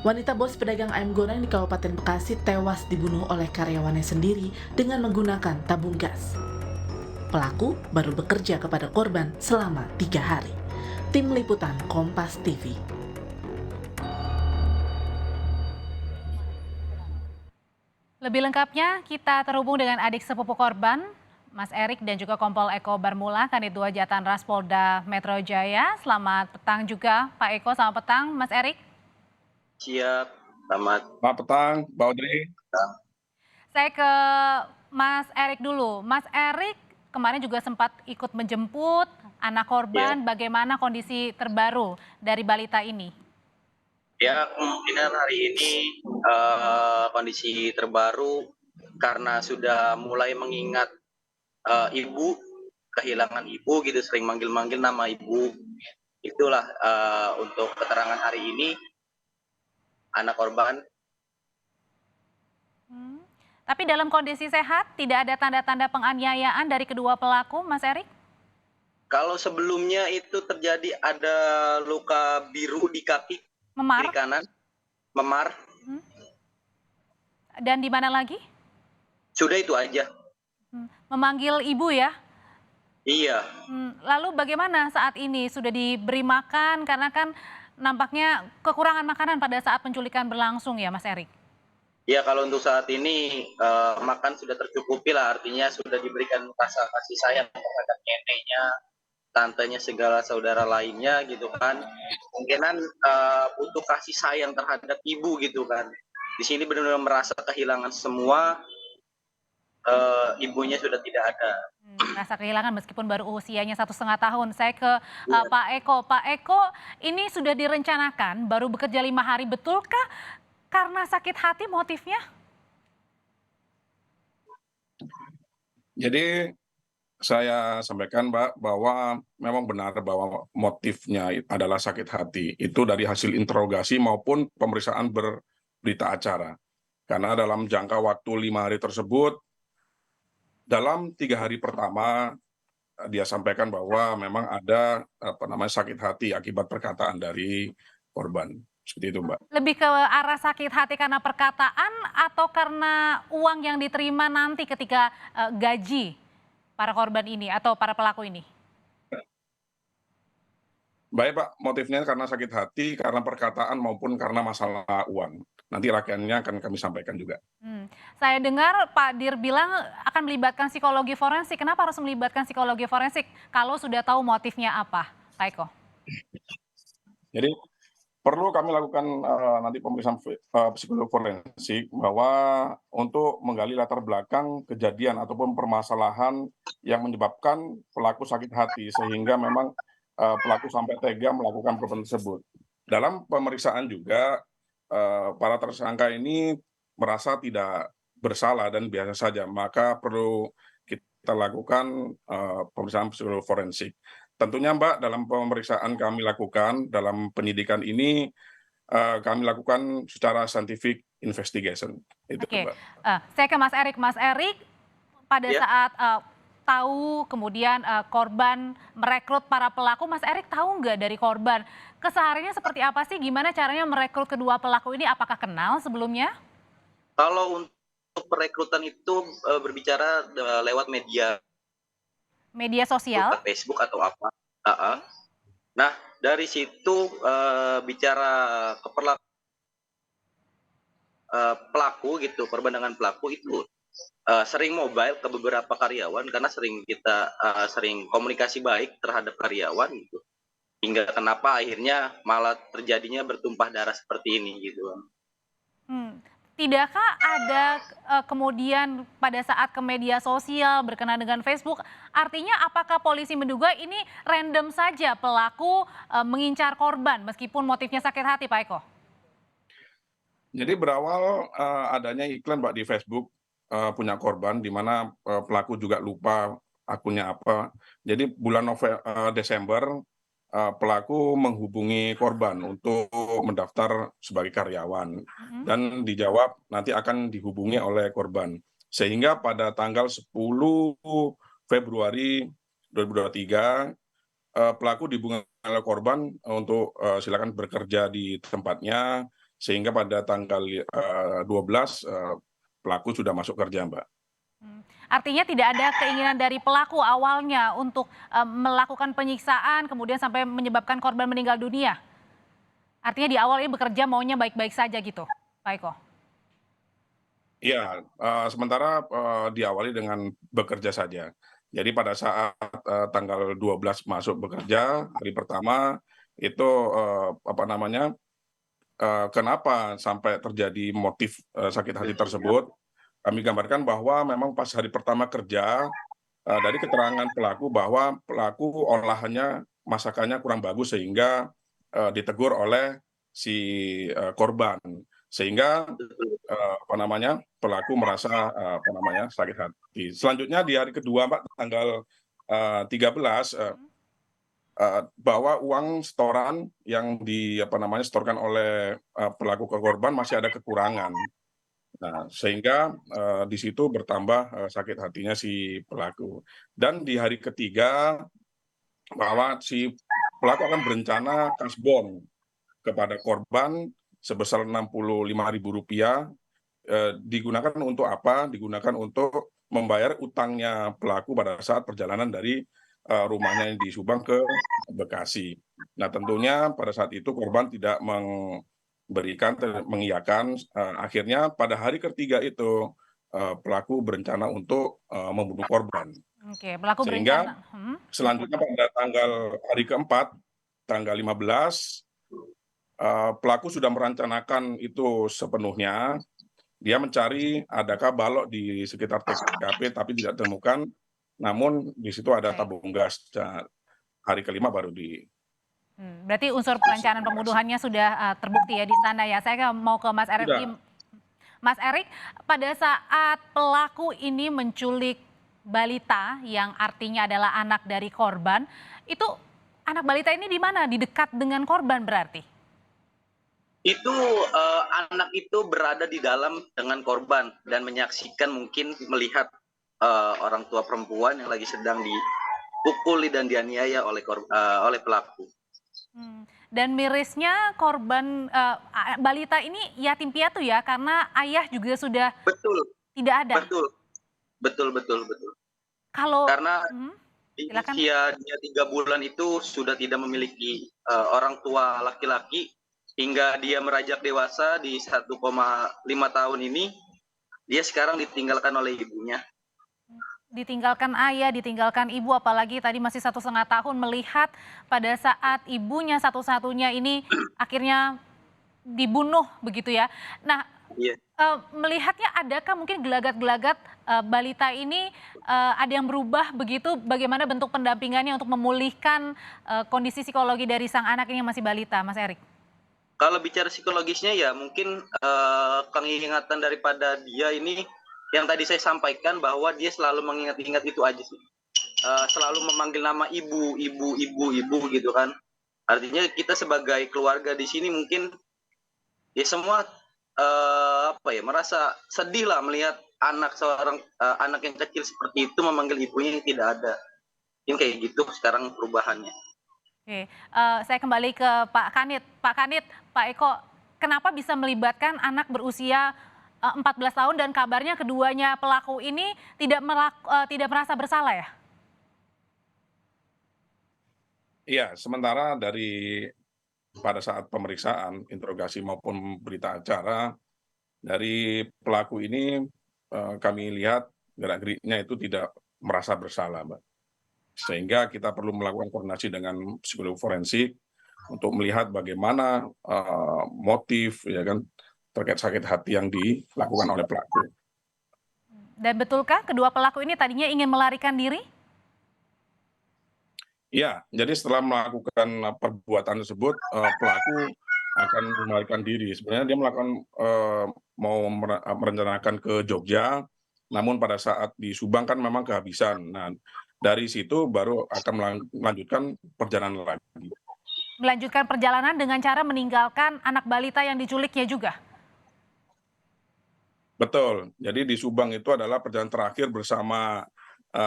Wanita bos pedagang ayam goreng di Kabupaten Bekasi tewas dibunuh oleh karyawannya sendiri dengan menggunakan tabung gas. Pelaku baru bekerja kepada korban selama 3 hari. Tim Liputan Kompas TV. Lebih lengkapnya, kita terhubung dengan adik sepupu korban, Mas Erik dan juga Kompol Eko Barmula, Kanit 2 Jatanras Polda Metro Jaya. Selamat petang juga, Pak Eko. Selamat petang, Mas Erik. Siap, selamat petang, Mbak Audrey. petang. Saya ke Mas Erik dulu. Mas Erik kemarin juga sempat ikut menjemput anak korban. Bagaimana kondisi terbaru dari balita ini? Ya, kemungkinan hari ini kondisi terbaru karena sudah mulai mengingat ibu, kehilangan ibu gitu, sering manggil-manggil nama ibu. Itulah untuk keterangan hari ini anak korban. Tapi dalam kondisi sehat, tidak ada tanda-tanda penganiayaan dari kedua pelaku, Mas Erik? Kalau sebelumnya itu terjadi ada luka biru di kaki Memar? kiri kanan, memar. Dan di mana lagi? Sudah itu aja. Memanggil ibu ya? Iya. Lalu bagaimana saat ini? Sudah diberi makan? Karena kan nampaknya kekurangan makanan pada saat penculikan berlangsung ya, Mas Erik? Ya, kalau untuk saat ini makan sudah tercukupi lah, artinya sudah diberikan rasa kasih sayang terhadap neneknya, tantenya, segala saudara lainnya gitu kan. Kemungkinan butuh kasih sayang terhadap ibu gitu kan. Di sini benar-benar merasa kehilangan semua, ibunya sudah tidak ada. Merasa kehilangan meskipun baru usianya 1,5 tahun. Saya ke Pak Eko. Pak Eko, ini sudah direncanakan, baru bekerja 5 hari, betulkah karena sakit hati motifnya? Jadi saya sampaikan, Mbak, bahwa memang benar bahwa motifnya adalah sakit hati. Itu dari hasil interogasi maupun pemeriksaan berita acara. Karena dalam jangka waktu 5 hari tersebut, dalam 3 hari pertama dia sampaikan bahwa memang ada sakit hati akibat perkataan dari korban. Seperti itu, Mbak. Lebih ke arah sakit hati karena perkataan atau karena uang yang diterima nanti ketika gaji para korban ini atau para pelaku ini? Baik, Pak, motifnya karena sakit hati, karena perkataan maupun karena masalah uang. Nanti rakyatnya akan kami sampaikan juga. Saya dengar Pak Dir bilang akan melibatkan psikologi forensik. Kenapa harus melibatkan psikologi forensik kalau sudah tahu motifnya apa, Pak Eko? Jadi perlu kami lakukan nanti pemeriksaan psikologi forensik bahwa untuk menggali latar belakang kejadian ataupun permasalahan yang menyebabkan pelaku sakit hati sehingga memang pelaku sampai tega melakukan perbuatan tersebut. Dalam pemeriksaan juga para tersangka ini merasa tidak bersalah dan biasa saja, maka perlu kita lakukan pemeriksaan psikologi forensik. Tentunya, Mbak, dalam pemeriksaan kami lakukan dalam penyidikan ini kami lakukan secara scientific investigation. Itu, Oke, Mbak. saya ke Mas Erik. Mas Erik, pada saat tahu kemudian korban merekrut para pelaku, Mas Erik tahu nggak dari korban kesehariannya seperti apa sih? Gimana caranya merekrut kedua pelaku ini? Apakah kenal sebelumnya? Kalau untuk perekrutan itu berbicara lewat Media sosial? Facebook atau apa. Nah, dari situ bicara ke pelaku gitu, korban dengan pelaku itu sering mobile ke beberapa karyawan karena sering komunikasi baik terhadap karyawan gitu. Hingga kenapa akhirnya malah terjadinya bertumpah darah seperti ini gitu. Tidakkah ada kemudian pada saat ke media sosial berkenaan dengan Facebook, artinya apakah polisi menduga ini random saja pelaku mengincar korban meskipun motifnya sakit hati, Pak Eko? Jadi berawal adanya iklan, Mbak, di Facebook punya korban, di mana pelaku juga lupa akunnya apa. Jadi bulan Desember pelaku menghubungi korban untuk mendaftar sebagai karyawan dan dijawab nanti akan dihubungi oleh korban. Sehingga pada tanggal 10 Februari 2023 pelaku dihubungi oleh korban untuk silakan bekerja di tempatnya sehingga pada tanggal 12 pelaku sudah masuk kerja, Mbak. Artinya tidak ada keinginan dari pelaku awalnya untuk melakukan penyiksaan kemudian sampai menyebabkan korban meninggal dunia. Artinya di awal ini bekerja maunya baik-baik saja gitu, Pak Eko? Iya, sementara diawali dengan bekerja saja. Jadi pada saat tanggal 12 masuk bekerja, hari pertama itu kenapa sampai terjadi motif sakit hati tersebut, kami gambarkan bahwa memang pas hari pertama kerja, dari keterangan pelaku bahwa pelaku olahannya, masakannya kurang bagus sehingga ditegur oleh si korban. Sehingga pelaku merasa sakit hati. Selanjutnya di hari kedua, Mbak, tanggal 13, bahwa uang setoran yang setorkan oleh pelaku ke korban masih ada kekurangan. Nah, sehingga di situ bertambah sakit hatinya si pelaku. Dan di hari ketiga bahwa si pelaku akan berencana kasbon kepada korban sebesar Rp65.000. Digunakan untuk apa? Digunakan untuk membayar utangnya pelaku pada saat perjalanan dari rumahnya yang di Subang ke Bekasi. Nah, tentunya pada saat itu korban tidak mengiyakan. Akhirnya pada hari ketiga itu pelaku berencana untuk membunuh korban. Oke, pelaku Sehingga berencana. selanjutnya pada hari keempat, tanggal 15, pelaku sudah merencanakan itu sepenuhnya. Dia mencari adakah balok di sekitar TKP tapi tidak ditemukan. Namun di situ ada tabung gas. Hari kelima baru Berarti unsur perencanaan pembunuhannya sudah terbukti ya di sana ya. Saya mau ke Mas Erik. Sudah. Mas Erik, pada saat pelaku ini menculik balita yang artinya adalah anak dari korban, itu anak balita ini di mana? Di dekat dengan korban berarti? Itu anak itu berada di dalam dengan korban dan menyaksikan, mungkin melihat orang tua perempuan yang lagi sedang dipukuli dan dianiaya oleh pelaku. Dan mirisnya korban balita ini yatim piatu ya, karena ayah juga sudah tidak ada. Betul. Kalau Karena di usia dia 3 bulan itu sudah tidak memiliki orang tua laki-laki, hingga dia merajak dewasa di 1,5 tahun ini, dia sekarang ditinggalkan oleh ibunya. ditinggalkan ayah, ditinggalkan ibu, apalagi tadi masih 1,5 tahun, melihat pada saat ibunya satu-satunya ini akhirnya dibunuh begitu ya. Nah, melihatnya adakah mungkin gelagat-gelagat balita ini ada yang berubah begitu? Bagaimana bentuk pendampingannya untuk memulihkan kondisi psikologi dari sang anak ini yang masih balita, Mas Erik? Kalau bicara psikologisnya ya mungkin pengingatan daripada dia ini yang tadi saya sampaikan, bahwa dia selalu mengingat-ingat itu aja sih. Selalu memanggil nama ibu gitu kan. Artinya kita sebagai keluarga di sini mungkin ya semua merasa sedih lah melihat seorang anak yang kecil seperti itu memanggil ibunya yang tidak ada. Ini kayak gitu sekarang perubahannya. Oke, saya kembali ke Pak Kanit. Pak Eko, kenapa bisa melibatkan anak berusia 14 tahun dan kabarnya keduanya pelaku ini tidak merasa bersalah ya? Iya, sementara pada saat pemeriksaan, interogasi maupun berita acara, dari pelaku ini kami lihat gerak-geriknya itu tidak merasa bersalah, Mbak. Sehingga kita perlu melakukan koordinasi dengan psikolog forensik untuk melihat bagaimana motif ya kan terkait sakit hati yang dilakukan oleh pelaku. Dan betulkah kedua pelaku ini tadinya ingin melarikan diri? Iya, jadi setelah melakukan perbuatan tersebut, pelaku akan melarikan diri. Sebenarnya dia mau merencanakan ke Jogja, namun pada saat di Subang kan memang kehabisan. Nah, dari situ baru akan melanjutkan perjalanan lagi. Melanjutkan perjalanan dengan cara meninggalkan anak balita yang diculiknya juga? Betul, jadi di Subang itu adalah perjalanan terakhir bersama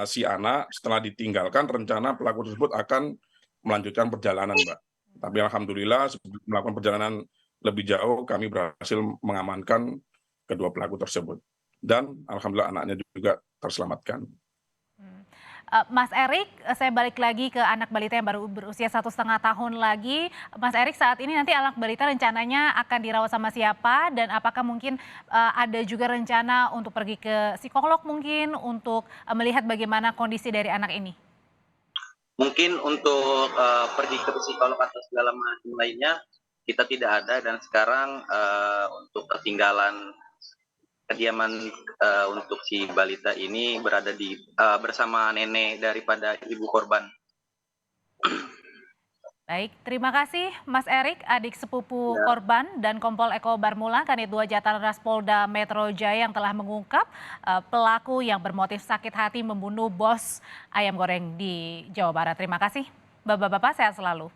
si anak. Setelah ditinggalkan, rencana pelaku tersebut akan melanjutkan perjalanan, Mbak. Tapi alhamdulillah sebelum melakukan perjalanan lebih jauh kami berhasil mengamankan kedua pelaku tersebut. Dan alhamdulillah anaknya juga terselamatkan. Mas Erik, saya balik lagi ke anak balita yang baru berusia 1,5 tahun lagi. Mas Erik, saat ini nanti anak balita rencananya akan dirawat sama siapa, dan apakah mungkin ada juga rencana untuk pergi ke psikolog mungkin untuk melihat bagaimana kondisi dari anak ini? Mungkin untuk pergi ke psikolog atau segala macam lainnya kita tidak ada, dan sekarang untuk ketinggalan kediaman untuk si balita ini berada bersama nenek daripada ibu korban. Baik, terima kasih Mas Erik, adik sepupu korban dan Kompol Eko Barmula, Kanit 2 Jatan Polda Metro Jaya yang telah mengungkap pelaku yang bermotif sakit hati membunuh bos ayam goreng di Jawa Barat. Terima kasih, Bapak-bapak, sehat selalu.